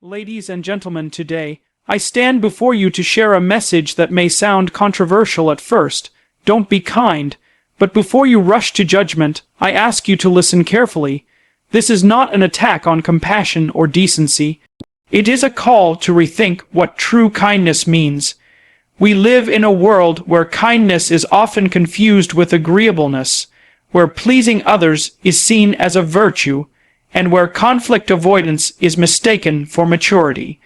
Ladies and gentlemen, today, I stand before you to share a message that may sound controversial at first. Don't be kind. But before you rush to judgment, I ask you to listen carefully. This is not an attack on compassion or decency. It is a call to rethink what true kindness means. We live in a world where kindness is often confused with agreeableness, where pleasing others is seen as a virtue, and where conflict avoidance is mistaken for maturity.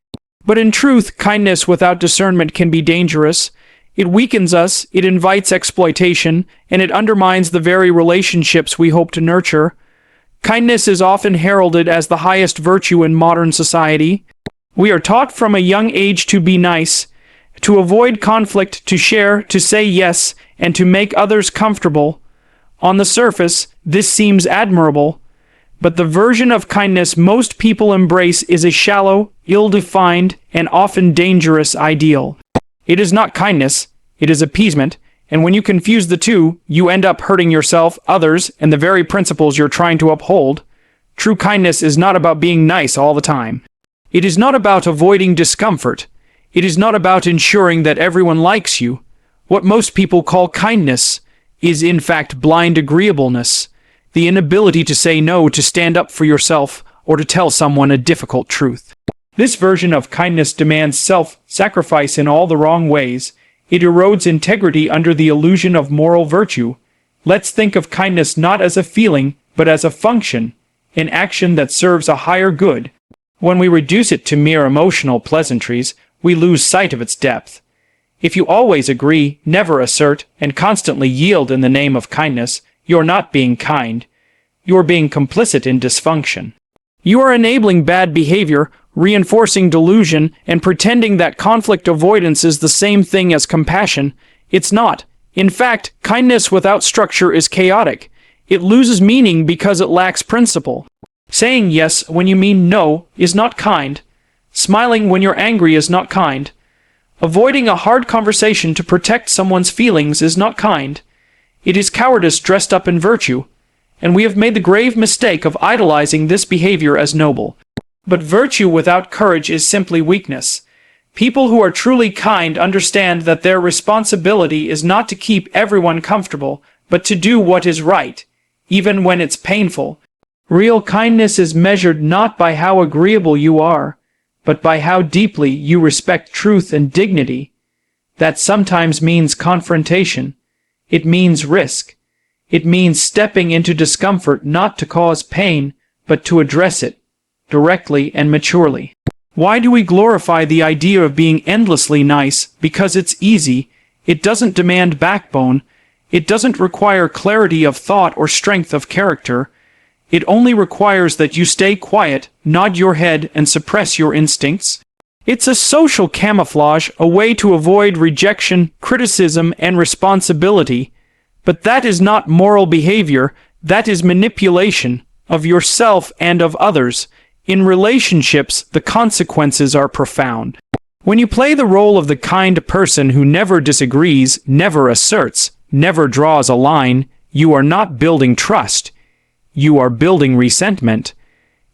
But in truth, kindness without discernment can be dangerous. It weakens us, it invites exploitation, and it undermines the very relationships we hope to nurture. Kindness is often heralded as the highest virtue in modern society. We are taught from a young age to be nice, to avoid conflict, to share, to say yes, and to make others comfortable. On the surface, this seems admirable, but the version of kindness most people embrace is a shallow, ill-defined, and often dangerous ideal. It is not kindness, it is appeasement, and when you confuse the two, you end up hurting yourself, others, and the very principles you're trying to uphold. True kindness is not about being nice all the time. It is not about avoiding discomfort. It is not about ensuring that everyone likes you. What most people call kindness is in fact blind agreeableness, the inability to say no, to stand up for yourself, or to tell someone a difficult truth. This version of kindness demands self-sacrifice in all the wrong ways. It erodes integrity under the illusion of moral virtue. Let's think of kindness not as a feeling, but as a function, an action that serves a higher good. When we reduce it to mere emotional pleasantries, we lose sight of its depth. If you always agree, never assert, and constantly yield in the name of kindness, you're not being kind. You're being complicit in dysfunction. You are enabling bad behavior, reinforcing delusion, and pretending that conflict avoidance is the same thing as compassion. It's not. In fact, kindness without structure is chaotic. It loses meaning because it lacks principle. Saying yes when you mean no is not kind. Smiling when you're angry is not kind. Avoiding a hard conversation to protect someone's feelings is not kind. It is cowardice dressed up in virtue, and we have made the grave mistake of idolizing this behavior as noble. But virtue without courage is simply weakness. People who are truly kind understand that their responsibility is not to keep everyone comfortable, but to do what is right, even when it's painful. Real kindness is measured not by how agreeable you are, but by how deeply you respect truth and dignity. That sometimes means confrontation. It means risk. It means stepping into discomfort not to cause pain, but to address it, directly and maturely. Why do we glorify the idea of being endlessly nice? Because it's easy. It doesn't demand backbone. It doesn't require clarity of thought or strength of character. It only requires that you stay quiet, nod your head, and suppress your instincts. It's a social camouflage, a way to avoid rejection, criticism, and responsibility. But that is not moral behavior. That is manipulation of yourself and of others. In relationships, the consequences are profound. When you play the role of the kind person who never disagrees, never asserts, never draws a line, you are not building trust. You are building resentment.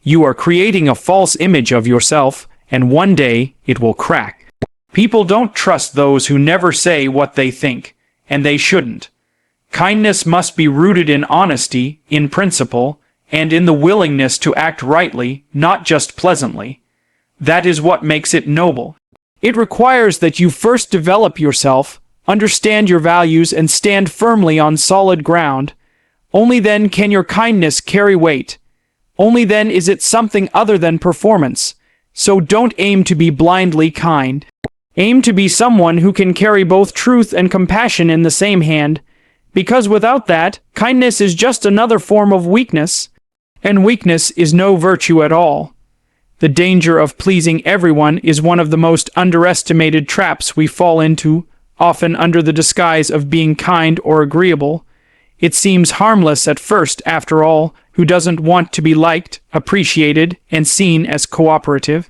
You are creating a false image of yourself, and one day it will crack. People don't trust those who never say what they think, and they shouldn't. Kindness must be rooted in honesty, in principle, and in the willingness to act rightly, not just pleasantly. That is what makes it noble. It requires that you first develop yourself, understand your values, and stand firmly on solid ground. Only then can your kindness carry weight. Only then is it something other than performance. So don't aim to be blindly kind. Aim to be someone who can carry both truth and compassion in the same hand, because without that, kindness is just another form of weakness, and weakness is no virtue at all. The danger of pleasing everyone is one of the most underestimated traps we fall into, often under the disguise of being kind or agreeable. It seems harmless at first, after all. Who doesn't want to be liked, appreciated, and seen as cooperative?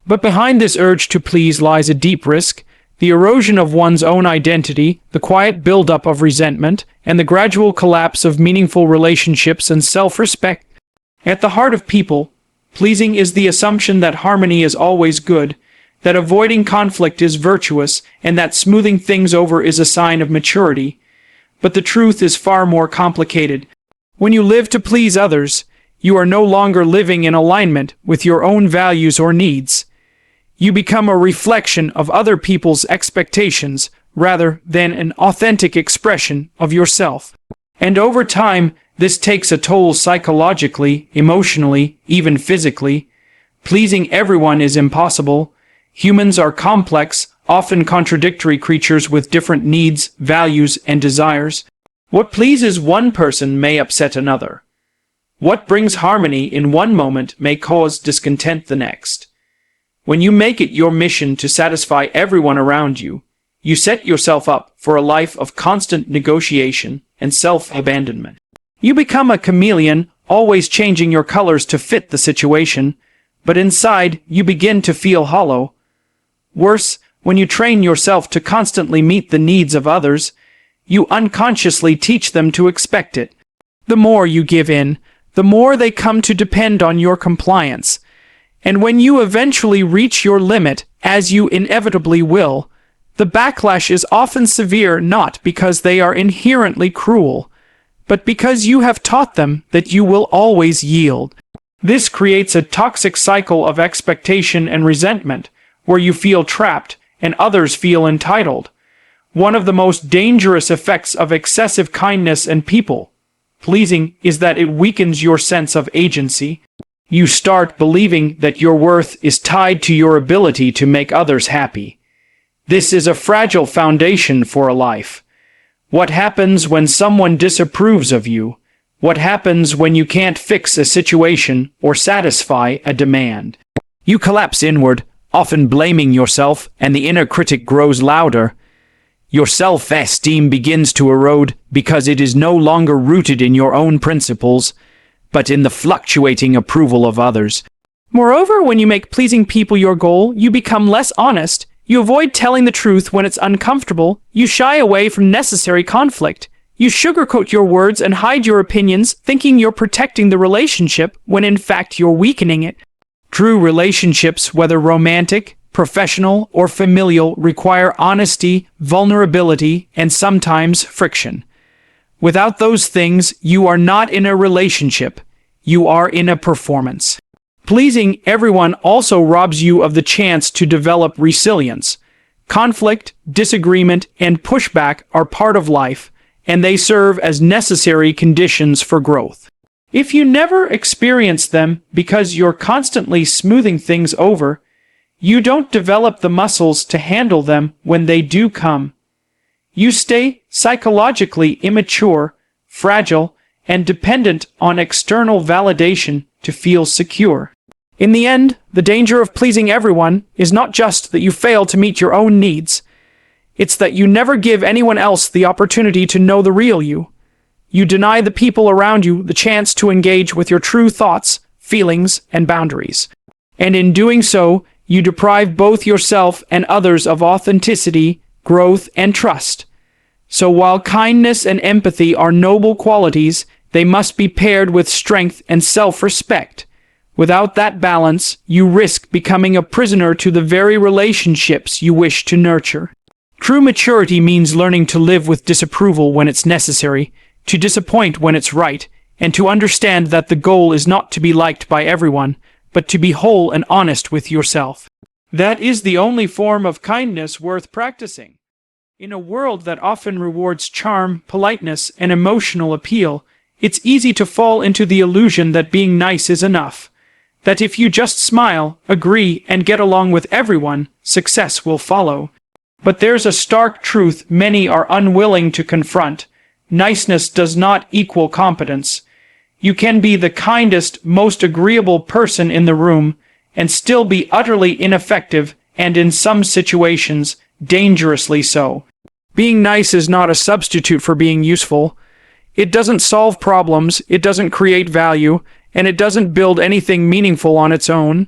But behind this urge to please lies a deep risk, the erosion of one's own identity, the quiet buildup of resentment, and the gradual collapse of meaningful relationships and self-respect. At the heart of people, Pleasing is the assumption that harmony is always good, that avoiding conflict is virtuous, and that smoothing things over is a sign of maturity. But the truth is far more complicated. When you live to please others, you are no longer living in alignment with your own values or needs. You become a reflection of other people's expectations rather than an authentic expression of yourself. And over time, this takes a toll psychologically, emotionally, even physically. Pleasing everyone is impossible. Humans are complex, often contradictory creatures with different needs, values, and desires. What pleases one person may upset another. What brings harmony in one moment may cause discontent the next. When you make it your mission to satisfy everyone around you, you set yourself up for a life of constant negotiation and self-abandonment. You become a chameleon, always changing your colors to fit the situation, but inside you begin to feel hollow. Worse, when you train yourself to constantly meet the needs of others, you unconsciously teach them to expect it. The more you give in, the more they come to depend on your compliance. And when you eventually reach your limit, as you inevitably will, the backlash is often severe not because they are inherently cruel, but because you have taught them that you will always yield. This creates a toxic cycle of expectation and resentment, where you feel trapped and others feel entitled. One of the most dangerous effects of excessive kindness and people-pleasing is that it weakens your sense of agency. You start believing that your worth is tied to your ability to make others happy. This is a fragile foundation for a life. What happens when someone disapproves of you? What happens when you can't fix a situation or satisfy a demand? You collapse inward, often blaming yourself, and the inner critic grows louder. Your self-esteem begins to erode because it is no longer rooted in your own principles, but in the fluctuating approval of others. Moreover, when you make pleasing people your goal, you become less honest. You avoid telling the truth when it's uncomfortable. You shy away from necessary conflict. You sugarcoat your words and hide your opinions, thinking you're protecting the relationship when in fact you're weakening it. True relationships, whether romantic, professional, or familial, require honesty, vulnerability, and sometimes friction. Without those things, you are not in a relationship. You are in a performance. Pleasing everyone also robs you of the chance to develop resilience. Conflict, disagreement, and pushback are part of life, and they serve as necessary conditions for growth. If you never experience them because you're constantly smoothing things over, you don't develop the muscles to handle them when they do come. You stay psychologically immature, fragile, and dependent on external validation to feel secure. In the end, the danger of pleasing everyone is not just that you fail to meet your own needs. It's that you never give anyone else the opportunity to know the real you. You deny the people around you the chance to engage with your true thoughts, feelings, and boundaries. And in doing so, you deprive both yourself and others of authenticity, growth, and trust. So while kindness and empathy are noble qualities, they must be paired with strength and self-respect. Without that balance, you risk becoming a prisoner to the very relationships you wish to nurture. True maturity means learning to live with disapproval when it's necessary, to disappoint when it's right, and to understand that the goal is not to be liked by everyone, but to be whole and honest with yourself. That is the only form of kindness worth practicing. In a world that often rewards charm, politeness, and emotional appeal, it's easy to fall into the illusion that being nice is enough. That if you just smile, agree, and get along with everyone, success will follow. But there's a stark truth many are unwilling to confront. Niceness does not equal competence. You can be the kindest, most agreeable person in the room and still be utterly ineffective and in some situations, dangerously so. Being nice is not a substitute for being useful. It doesn't solve problems, it doesn't create value, and it doesn't build anything meaningful on its own.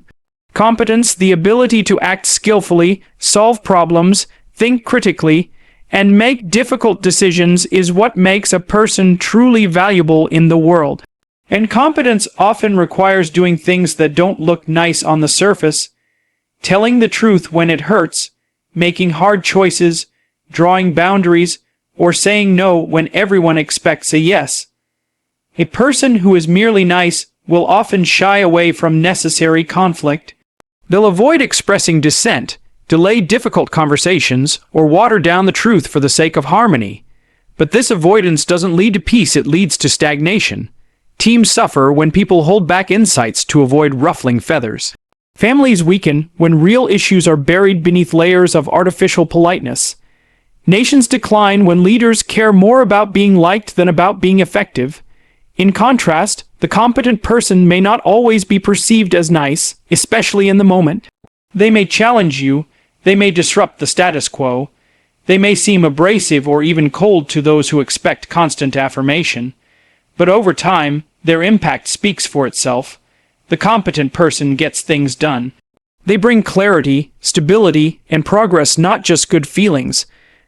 Competence, the ability to act skillfully, solve problems, think critically, and make difficult decisions is what makes a person truly valuable in the world. And competence often requires doing things that don't look nice on the surface, telling the truth when it hurts, making hard choices, drawing boundaries, or saying no when everyone expects a yes. A person who is merely nice will often shy away from necessary conflict. They'll avoid expressing dissent, delay difficult conversations, or water down the truth for the sake of harmony. But this avoidance doesn't lead to peace, it leads to stagnation. Teams suffer when people hold back insights to avoid ruffling feathers. Families weaken when real issues are buried beneath layers of artificial politeness. Nations decline when leaders care more about being liked than about being effective. In contrast, the competent person may not always be perceived as nice, especially in the moment. They may challenge you, they may disrupt the status quo, they may seem abrasive or even cold to those who expect constant affirmation. But over time, their impact speaks for itself. The competent person gets things done. They bring clarity, stability, and progress, not just good feelings.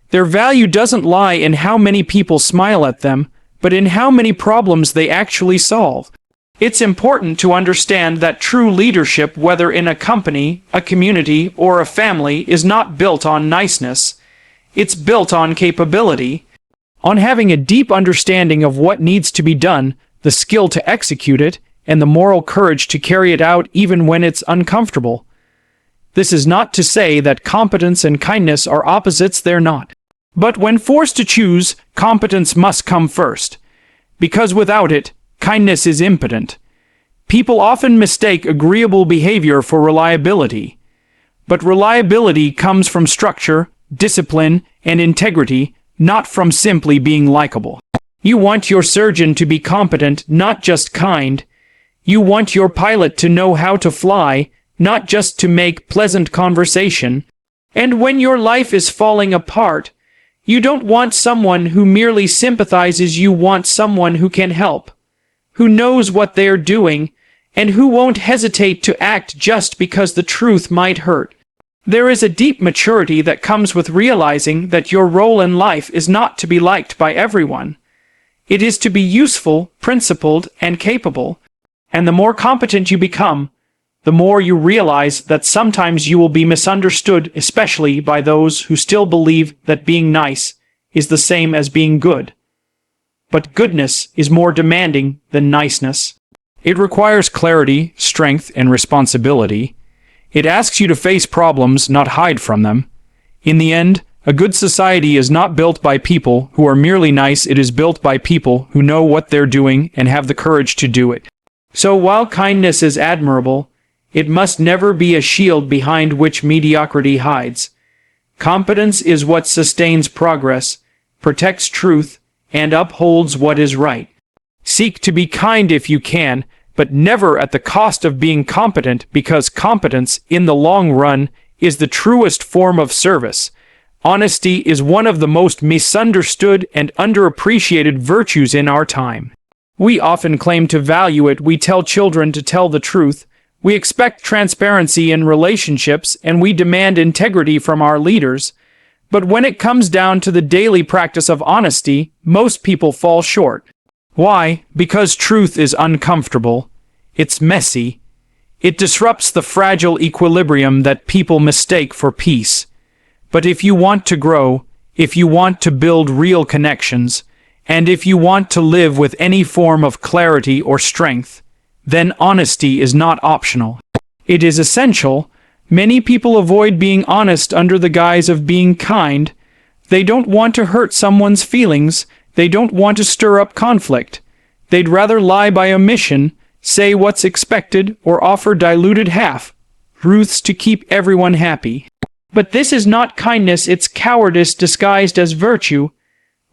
Their value doesn't lie in how many people smile at them, but in how many problems they actually solve. It's important to understand that true leadership, whether in a company, a community, or a family, is not built on niceness. It's built on capability, on having a deep understanding of what needs to be done, the skill to execute it, and the moral courage to carry it out even when it's uncomfortable. This is not to say that competence and kindness are opposites, they're not. But when forced to choose, competence must come first. Because without it, kindness is impotent. People often mistake agreeable behavior for reliability. But reliability comes from structure, discipline, and integrity, not from simply being likable. You want your surgeon to be competent, not just kind. You want your pilot to know how to fly, not just to make pleasant conversation. And when your life is falling apart, you don't want someone who merely sympathizes, you want someone who can help, who knows what they're doing, and who won't hesitate to act just because the truth might hurt. There is a deep maturity that comes with realizing that your role in life is not to be liked by everyone. It is to be useful, principled, and capable. And the more competent you become, the more you realize that sometimes you will be misunderstood, especially by those who still believe that being nice is the same as being good. But goodness is more demanding than niceness. It requires clarity, strength, and responsibility. It asks you to face problems, not hide from them. In the end, a good society is not built by people who are merely nice, it is built by people who know what they're doing and have the courage to do it. So while kindness is admirable, it must never be a shield behind which mediocrity hides. Competence is what sustains progress, protects truth, and upholds what is right. Seek to be kind if you can, but never at the cost of being competent, because competence, in the long run, is the truest form of service. Honesty is one of the most misunderstood and underappreciated virtues in our time. We often claim to value it. We tell children to tell the truth. We expect transparency in relationships, and we demand integrity from our leaders. But when it comes down to the daily practice of honesty, most people fall short. Why? Because truth is uncomfortable. It's messy. It disrupts the fragile equilibrium that people mistake for peace. But if you want to grow, if you want to build real connections, and if you want to live with any form of clarity or strength, then honesty is not optional. It is essential. Many people avoid being honest under the guise of being kind. They don't want to hurt someone's feelings. They don't want to stir up conflict. They'd rather lie by omission, say what's expected, or offer diluted half-truths to keep everyone happy. But this is not kindness, it's cowardice disguised as virtue.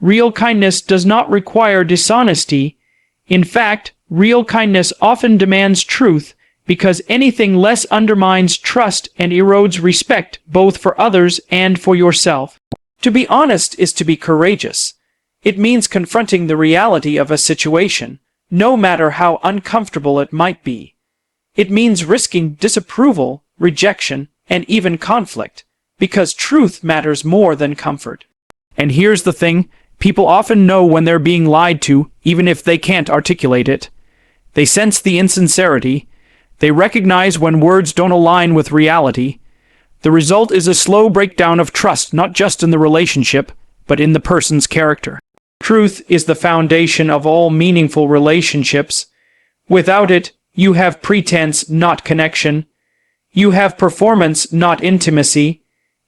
Real kindness does not require dishonesty. In fact, real kindness often demands truth, because anything less undermines trust and erodes respect both for others and for yourself. To be honest is to be courageous. It means confronting the reality of a situation, no matter how uncomfortable it might be. It means risking disapproval, rejection, and even conflict, because truth matters more than comfort. And here's the thing, people often know when they're being lied to, even if they can't articulate it. They sense the insincerity. They recognize when words don't align with reality. The result is a slow breakdown of trust, not just in the relationship, but in the person's character. Truth is the foundation of all meaningful relationships. Without it, you have pretense, not connection. You have performance, not intimacy.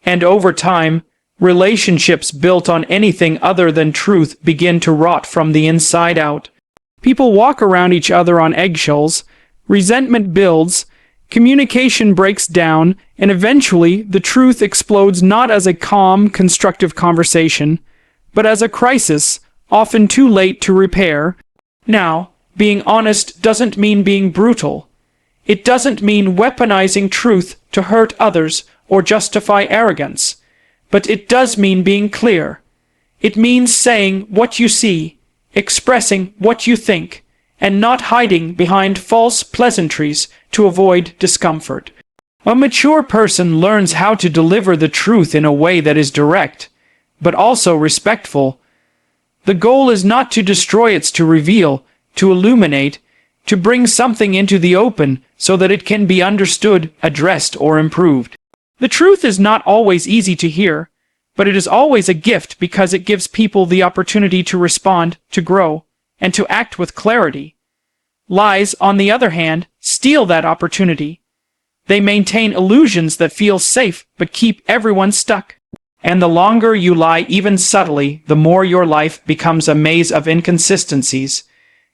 And over time, relationships built on anything other than truth begin to rot from the inside out. People walk around each other on eggshells, resentment builds, communication breaks down, and eventually the truth explodes not as a calm, constructive conversation, but as a crisis, often too late to repair. Now, being honest doesn't mean being brutal. It doesn't mean weaponizing truth to hurt others or justify arrogance. But it does mean being clear. It means saying what you see, expressing what you think, and not hiding behind false pleasantries to avoid discomfort. A mature person learns how to deliver the truth in a way that is direct, but also respectful. The goal is not to destroy, it's to reveal, to illuminate, to bring something into the open so that it can be understood, addressed, or improved. The truth is not always easy to hear, but it is always a gift because it gives people the opportunity to respond, to grow, and to act with clarity. Lies, on the other hand, steal that opportunity. They maintain illusions that feel safe but keep everyone stuck. And the longer you lie, even subtly, the more your life becomes a maze of inconsistencies.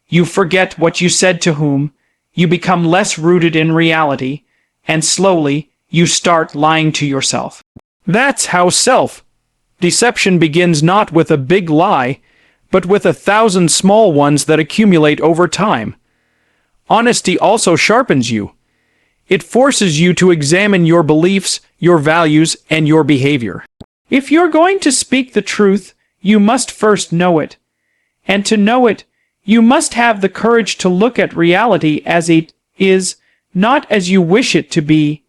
You forget what you said to whom, you become less rooted in reality, and slowly, you start lying to yourself. That's how self-deception begins, not with a big lie, but with 1,000 small ones that accumulate over time. Honesty also sharpens you. It forces you to examine your beliefs, your values, and your behavior. If you're going to speak the truth, you must first know it. And to know it, you must have the courage to look at reality as it is, not as you wish it to be.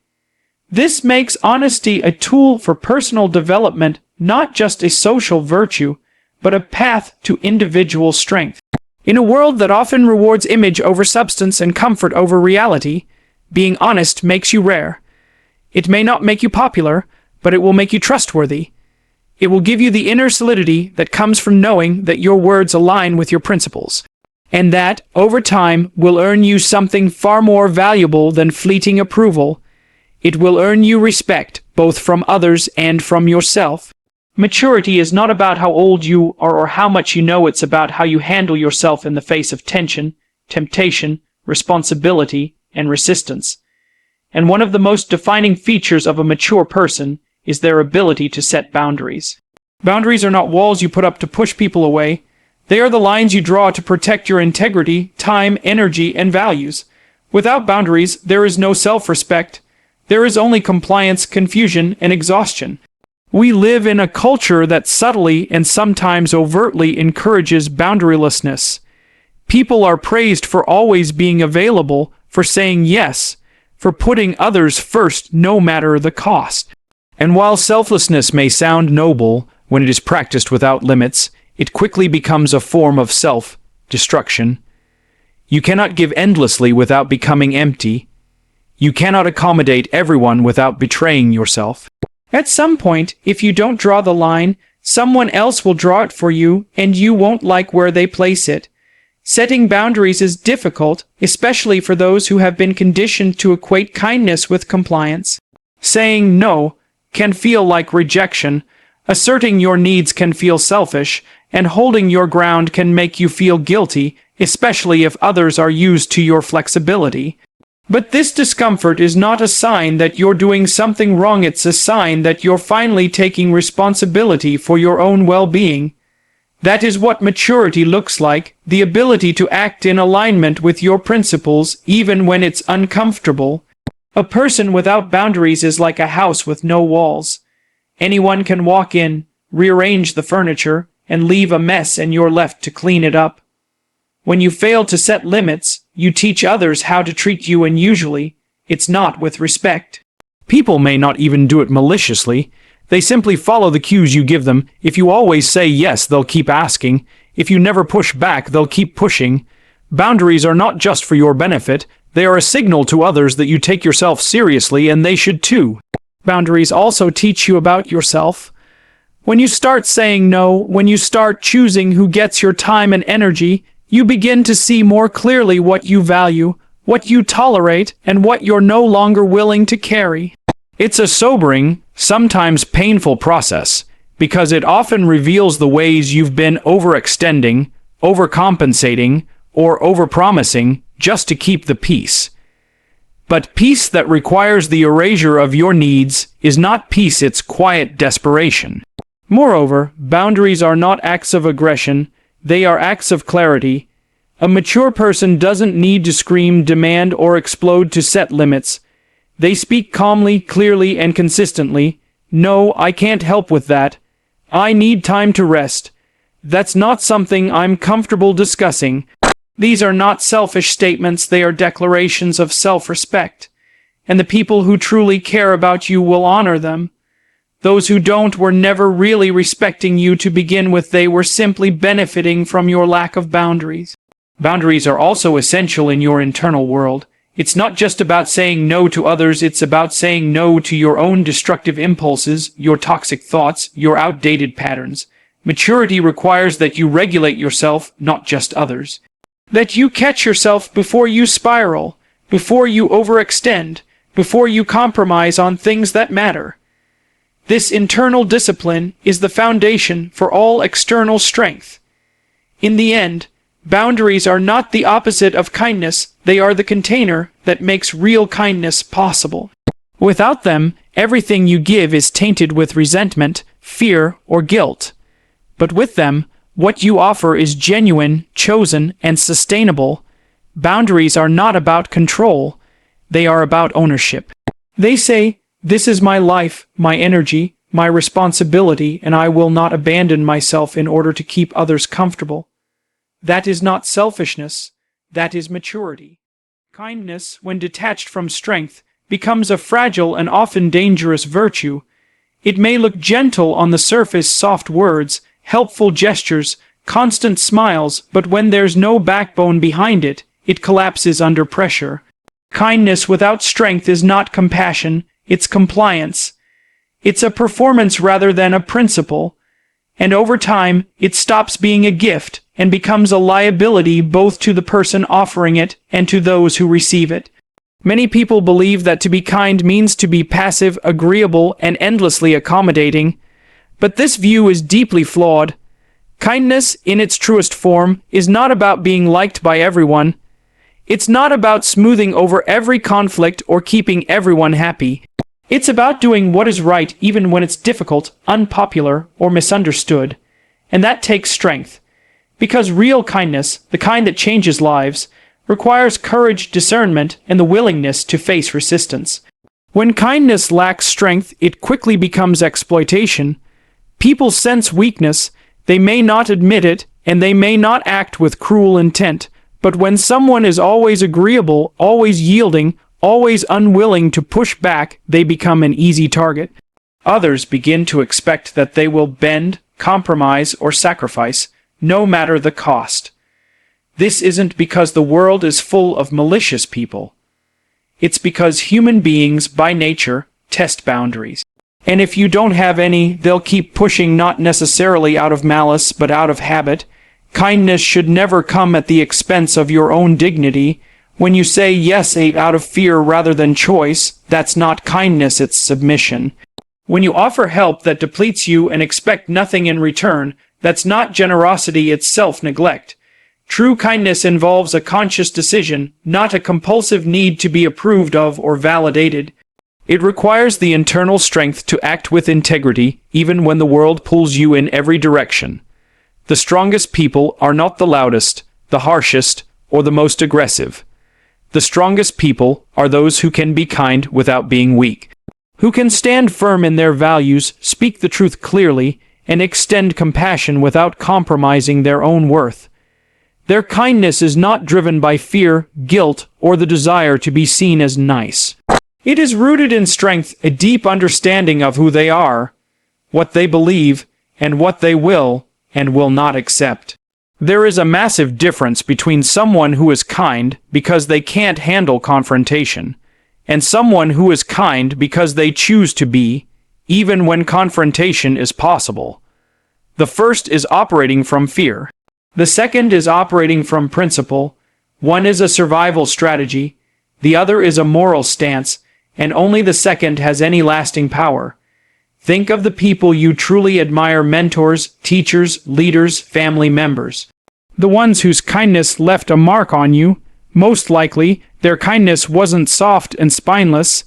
This makes honesty a tool for personal development, not just a social virtue, but a path to individual strength. In a world that often rewards image over substance and comfort over reality, being honest makes you rare. It may not make you popular, but it will make you trustworthy. It will give you the inner solidity that comes from knowing that your words align with your principles. And that, over time, will earn you something far more valuable than fleeting approval. It will earn you respect, both from others and from yourself. Maturity is not about how old you are or how much you know, it's about how you handle yourself in the face of tension, temptation, responsibility, and resistance. And one of the most defining features of a mature person is their ability to set boundaries. Boundaries are not walls you put up to push people away. They are the lines you draw to protect your integrity, time, energy, and values. Without boundaries, there is no self-respect. There is only compliance, confusion, and exhaustion. We live in a culture that subtly and sometimes overtly encourages boundarylessness. People are praised for always being available, for saying yes, for putting others first no matter the cost. And while selflessness may sound noble when it is practiced without limits, it quickly becomes a form of self-destruction. You cannot give endlessly without becoming empty. You cannot accommodate everyone without betraying yourself. At some point, if you don't draw the line, someone else will draw it for you, and you won't like where they place it. Setting boundaries is difficult, especially for those who have been conditioned to equate kindness with compliance. Saying no can feel like rejection, asserting your needs can feel selfish, and holding your ground can make you feel guilty, especially if others are used to your flexibility. But this discomfort is not a sign that you're doing something wrong, it's a sign that you're finally taking responsibility for your own well-being. That is what maturity looks like, the ability to act in alignment with your principles even when it's uncomfortable. A person without boundaries is like a house with no walls. Anyone can walk in, rearrange the furniture, and leave a mess, and you're left to clean it up. When you fail to set limits, you teach others how to treat you, and usually, it's not with respect. People may not even do it maliciously. They simply follow the cues you give them. If you always say yes, they'll keep asking. If you never push back, they'll keep pushing. Boundaries are not just for your benefit, they are a signal to others that you take yourself seriously, and they should too. Boundaries also teach you about yourself. When you start saying no, when you start choosing who gets your time and energy, you begin to see more clearly what you value, what you tolerate, and what you're no longer willing to carry. It's a sobering, sometimes painful process, because it often reveals the ways you've been overextending, overcompensating, or overpromising just to keep the peace. But peace that requires the erasure of your needs is not peace, it's quiet desperation. Moreover, boundaries are not acts of aggression, they are acts of clarity. A mature person doesn't need to scream, demand, or explode to set limits. They speak calmly, clearly, and consistently. No, I can't help with that. I need time to rest. That's not something I'm comfortable discussing. These are not selfish statements, they are declarations of self-respect. And the people who truly care about you will honor them. Those who don't were never really respecting you to begin with, they were simply benefiting from your lack of boundaries. Boundaries are also essential in your internal world. It's not just about saying no to others, it's about saying no to your own destructive impulses, your toxic thoughts, your outdated patterns. Maturity requires that you regulate yourself, not just others. That you catch yourself before you spiral, before you overextend, before you compromise on things that matter. This internal discipline is the foundation for all external strength. In the end, boundaries are not the opposite of kindness, they are the container that makes real kindness possible. Without them, everything you give is tainted with resentment, fear, or guilt. But with them, what you offer is genuine, chosen, and sustainable. Boundaries are not about control, they are about ownership. They say, "This is my life, my energy, my responsibility, and I will not abandon myself in order to keep others comfortable." That is not selfishness, that is maturity. Kindness, when detached from strength, becomes a fragile and often dangerous virtue. It may look gentle on the surface, soft words, helpful gestures, constant smiles, but when there's no backbone behind it, it collapses under pressure. Kindness without strength is not compassion, it's compliance. It's a performance rather than a principle. And over time, it stops being a gift and becomes a liability both to the person offering it and to those who receive it. Many people believe that to be kind means to be passive, agreeable, and endlessly accommodating. But this view is deeply flawed. Kindness, in its truest form, is not about being liked by everyone. It's not about smoothing over every conflict or keeping everyone happy. It's about doing what is right even when it's difficult, unpopular, or misunderstood. And that takes strength. Because real kindness, the kind that changes lives, requires courage, discernment, and the willingness to face resistance. When kindness lacks strength, it quickly becomes exploitation. People sense weakness, they may not admit it, and they may not act with cruel intent. But when someone is always agreeable, always yielding, always unwilling to push back, they become an easy target. Others begin to expect that they will bend, compromise, or sacrifice, no matter the cost. This isn't because the world is full of malicious people. It's because human beings, by nature, test boundaries. And if you don't have any, they'll keep pushing, not necessarily out of malice, but out of habit. Kindness should never come at the expense of your own dignity. When you say yes out of fear rather than choice, that's not kindness, it's submission. When you offer help that depletes you and expect nothing in return, that's not generosity, it's self-neglect. True kindness involves a conscious decision, not a compulsive need to be approved of or validated. It requires the internal strength to act with integrity, even when the world pulls you in every direction. The strongest people are not the loudest, the harshest, or the most aggressive. The strongest people are those who can be kind without being weak, who can stand firm in their values, speak the truth clearly, and extend compassion without compromising their own worth. Their kindness is not driven by fear, guilt, or the desire to be seen as nice. It is rooted in strength, a deep understanding of who they are, what they believe, and what they will and will not accept. There is a massive difference between someone who is kind because they can't handle confrontation, and someone who is kind because they choose to be, even when confrontation is possible. The first is operating from fear. The second is operating from principle. One is a survival strategy, the other is a moral stance, and only the second has any lasting power. Think of the people you truly admire: mentors, teachers, leaders, family members. The ones whose kindness left a mark on you. Most likely, their kindness wasn't soft and spineless.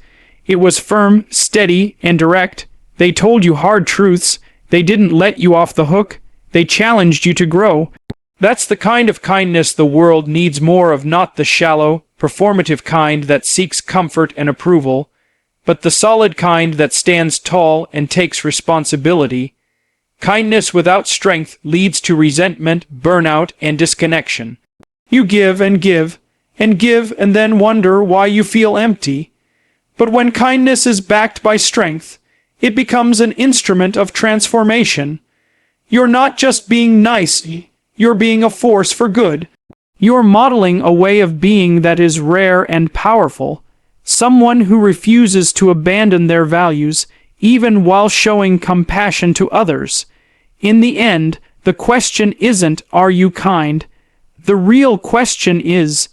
It was firm, steady, and direct. They told you hard truths. They didn't let you off the hook. They challenged you to grow. That's the kind of kindness the world needs more of, not the shallow, performative kind that seeks comfort and approval, but the solid kind that stands tall and takes responsibility. Kindness without strength leads to resentment, burnout, and disconnection. You give and give and give and then wonder why you feel empty. But when kindness is backed by strength, it becomes an instrument of transformation. You're not just being nice, you're being a force for good. You're modeling a way of being that is rare and powerful, someone who refuses to abandon their values, even while showing compassion to others. In the end, the question isn't, are you kind? The real question is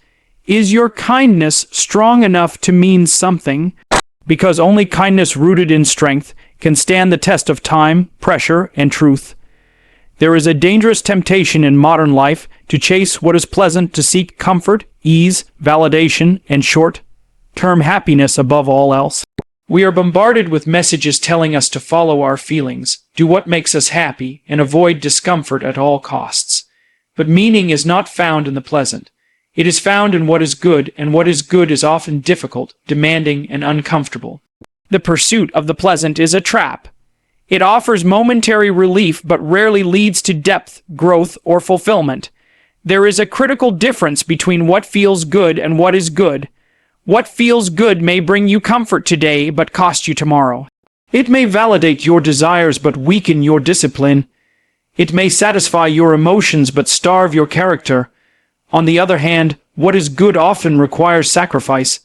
your kindness strong enough to mean something? Because only kindness rooted in strength can stand the test of time, pressure, and truth. There is a dangerous temptation in modern life to chase what is pleasant, to seek comfort, ease, validation, and short-term happiness above all else. We are bombarded with messages telling us to follow our feelings, do what makes us happy, and avoid discomfort at all costs. But meaning is not found in the pleasant. It is found in what is good, and what is good is often difficult, demanding, and uncomfortable. The pursuit of the pleasant is a trap. It offers momentary relief but rarely leads to depth, growth, or fulfillment. There is a critical difference between what feels good and what is good. What feels good may bring you comfort today but cost you tomorrow. It may validate your desires but weaken your discipline. It may satisfy your emotions but starve your character. On the other hand, what is good often requires sacrifice.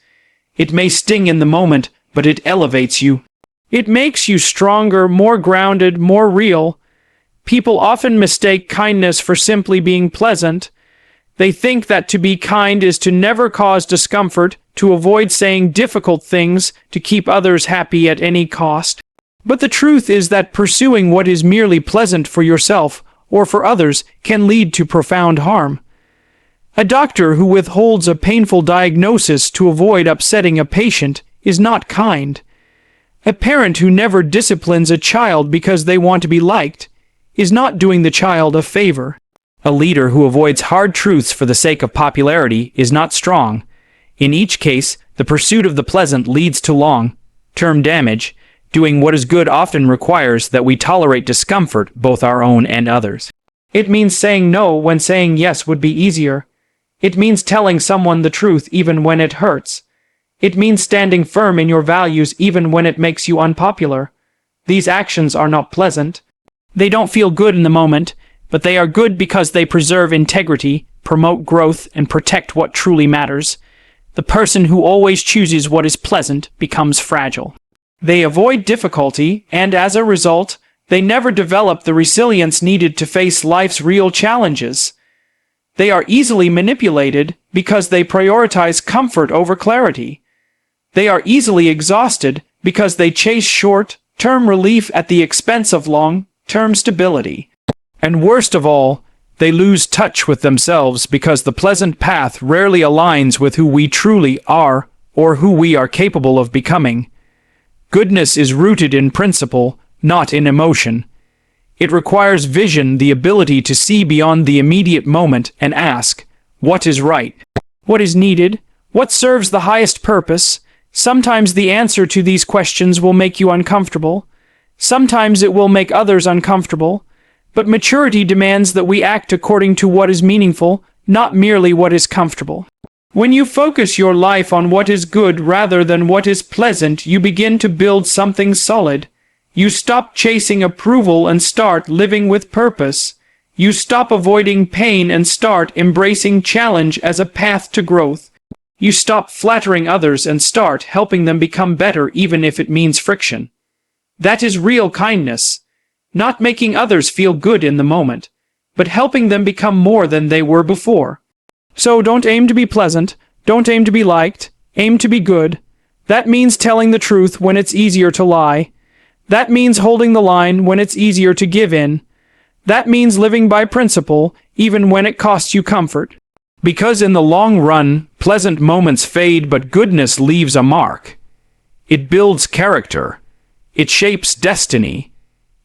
It may sting in the moment, but it elevates you. It makes you stronger, more grounded, more real. People often mistake kindness for simply being pleasant. They think that to be kind is to never cause discomfort, to avoid saying difficult things, to keep others happy at any cost. But the truth is that pursuing what is merely pleasant for yourself or for others can lead to profound harm. A doctor who withholds a painful diagnosis to avoid upsetting a patient is not kind. A parent who never disciplines a child because they want to be liked is not doing the child a favor. A leader who avoids hard truths for the sake of popularity is not strong. In each case, the pursuit of the pleasant leads to long-term damage. Doing what is good often requires that we tolerate discomfort, both our own and others. It means saying no when saying yes would be easier. It means telling someone the truth even when it hurts. It means standing firm in your values even when it makes you unpopular. These actions are not pleasant. They don't feel good in the moment, but they are good because they preserve integrity, promote growth, and protect what truly matters. The person who always chooses what is pleasant becomes fragile. They avoid difficulty, and as a result, they never develop the resilience needed to face life's real challenges. They are easily manipulated because they prioritize comfort over clarity. They are easily exhausted because they chase short-term relief at the expense of long-term stability. And worst of all, they lose touch with themselves because the pleasant path rarely aligns with who we truly are or who we are capable of becoming. Goodness is rooted in principle, not in emotion. It requires vision, the ability to see beyond the immediate moment and ask, what is right? What is needed? What serves the highest purpose? Sometimes the answer to these questions will make you uncomfortable. Sometimes it will make others uncomfortable. But maturity demands that we act according to what is meaningful, not merely what is comfortable. When you focus your life on what is good rather than what is pleasant, you begin to build something solid. You stop chasing approval and start living with purpose. You stop avoiding pain and start embracing challenge as a path to growth. You stop flattering others and start helping them become better even if it means friction. That is real kindness. Not making others feel good in the moment, but helping them become more than they were before. So don't aim to be pleasant, don't aim to be liked, aim to be good. That means telling the truth when it's easier to lie. That means holding the line when it's easier to give in. That means living by principle, even when it costs you comfort. Because in the long run, pleasant moments fade, but goodness leaves a mark. It builds character. It shapes destiny.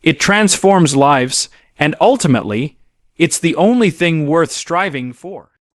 It transforms lives, and ultimately, it's the only thing worth striving for.